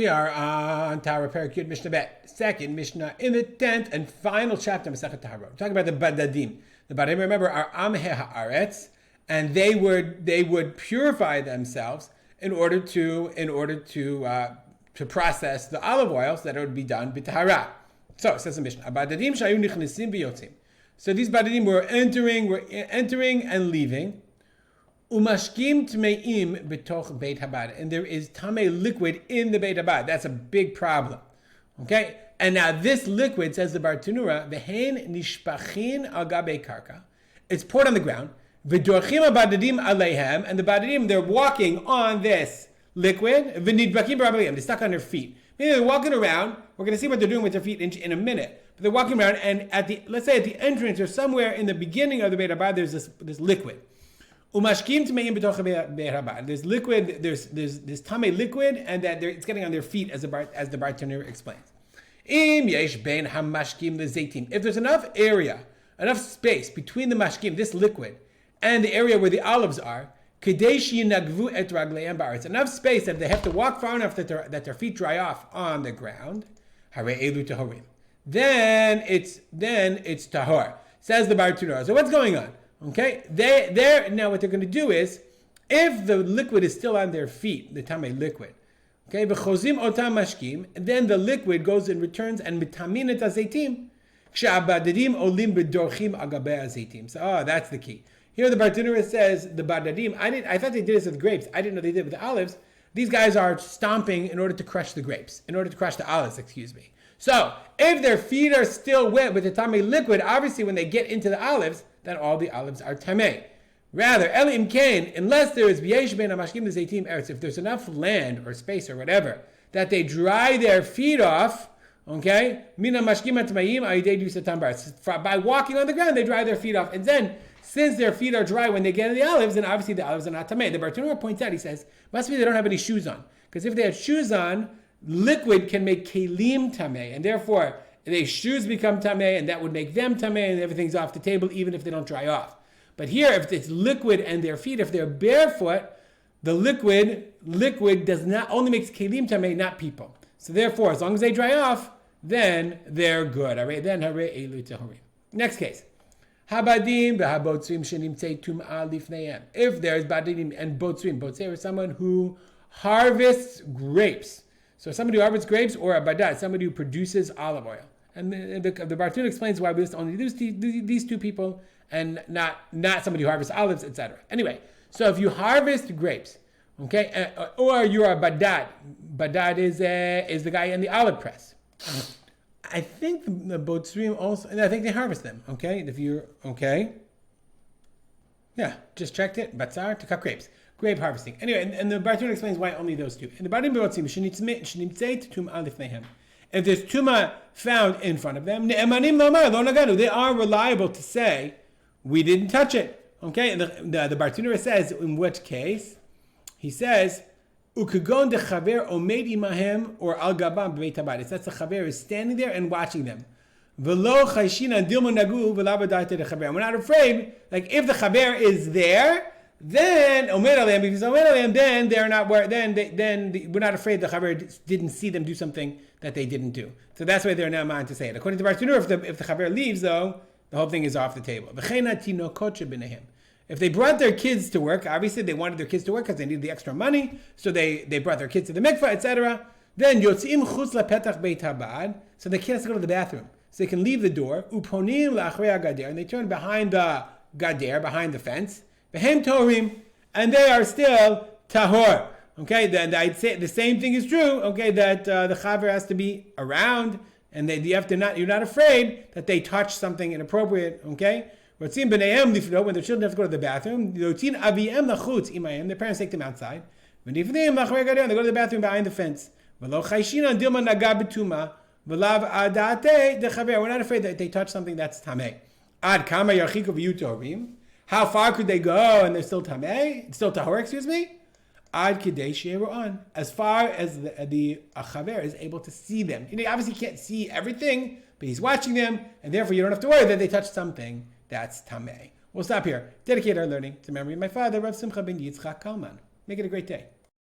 We are on Taharot Parakut Mishnah Bet, second Mishnah in the 10th and final chapter of Masechet Taharot. We're talking about the Badadim. The Badadim, remember, are Amei Ha'aretz, and they would purify themselves in order to process the olive oils that would be done b'Taharah. So it says in Mishnah, Badadim shayu nichnesim v'yotzim. So these Badadim were entering and leaving. Umashkim tmeim betoch Beit Habad, and there is tamei liquid in the Beit Habad. That's a big problem. Okay, and now this liquid, says the Bartanura, v'hein nishpachin al gabe karka. It's poured on the ground. V'dorchim abadadim aleihem, and the badadim, they're walking on this liquid. V'nidbakim b'rabalim, they're stuck on their feet. Meaning they're walking around. We're going to see what they're doing with their feet in a minute. But they're walking around, and let's say at the entrance or somewhere in the beginning of the Beit Habad, there's this liquid. Umashkim tmeim b'toch Beit Habad. There's liquid. There's tamei liquid, and that it's getting on their feet, as the Bartanura explains. Im yesh bein hamashkim lezeitim. If there's enough space between the mashkim, this liquid, and the area where the olives are, kadesh yinagvu et ragleim ba'aretz. Enough space that they have to walk far enough that their feet dry off on the ground. Hare elu tahorim. Then it's tahor. Says the Bartanura. So what's going on? Okay, now what they're going to do is, if the liquid is still on their feet, the tamei liquid, okay, v'chozim otam mashkim, then the liquid goes and returns and mitamin et azeitim, k'sha'abadadim olim b'dorchim agabe azeitim. So, that's the key. Here the Bartanura says the badadim. I thought they did this with grapes. I didn't know they did it with the olives. These guys are stomping in order to crush the grapes, in order to crush the olives. Excuse me. So, if their feet are still wet with the tamei liquid, obviously when they get into the olives, then all the olives are tamei. Rather, elim kain, unless there is b'yesh ben hamashkim l'zeitim eretz, if there's enough land or space or whatever that they dry their feet off, okay, min hamashkim atmayim ayidei dusatam baretz. By walking on the ground, they dry their feet off, and then since their feet are dry when they get in the olives, then obviously the olives are not tamei. The Bartanura points out, he says, must be they don't have any shoes on, because if they have shoes on, liquid can make kelim tamei, and therefore their shoes become tamei, and that would make them tamei, and everything's off the table, even if they don't dry off. But here, if it's liquid and their feet, if they're barefoot, the liquid does not only makes kelim tamei, not people. So therefore, as long as they dry off, then they're good. All right, then hare elu tahorim. Next case. Habadim v'habotzrim shenimtzei tum'ah lifneihem. If there's badim and botzrim, botzrim is someone who harvests grapes. So somebody who harvests grapes, or a badad, somebody who produces olive oil. And the Bartanura explains why we list only these two people, and not somebody who harvests olives, etc. Anyway, so if you harvest grapes, okay, or you're a badad. Badad is the guy in the olive press. I think the botzrim also, and I think they harvest them. Okay, if you're okay, yeah, just checked it. Batzar to cut grapes. Grape harvesting. Anyway, and the Bartanura explains why only those two. And the Badim B'rotzim shenitzei tum'ah lifneihem. If there's tuma found in front of them, ne'emanim lomar lo naganu. They are reliable to say, we didn't touch it. Okay, and the Bartanura says, in which case, he says, ukagon de chaver omed imahem or al gabam b'beit habad. That's the chaver is standing there and watching them. V'lo chayshina dilmo nagu v'la b'date de chaver. We're not afraid. Like if the chaver is there, then omed aleim, because omed aleim, then they're not where. Then we're not afraid the chaver didn't see them do something that they didn't do. So that's why they're not mine to say it. According to Bartanura, if the chaver leaves, though, the whole thing is off the table. If they brought their kids to work, obviously they wanted their kids to work because they needed the extra money, so they brought their kids to the mikvah, etc. Then yotzim chutz lapetach beit habad, so the kid has to go to the bathroom, so they can leave the door. Uponim la'achrei gader, and they turn behind the gader, behind the fence. Behem torim, and they are still tahor. Okay, then I'd say the same thing is true. Okay, that the chaver has to be around, and you're not afraid that they touch something inappropriate. Okay, when their children have to go to the bathroom, their parents take them outside. When they go to the bathroom behind the fence. We're not afraid that they touch something that's tamei. Ad kama yarchiku v'yu. How far could they go and they're still tamei? Still tahor, excuse me? Ad kidei she'eru on. As far as the chaver is able to see them. You obviously can't see everything, but he's watching them, and therefore you don't have to worry that they touch something that's tamei. We'll stop here. Dedicate our learning to memory of my father, Rav Simcha ben Yitzchak Kalman. Make it a great day.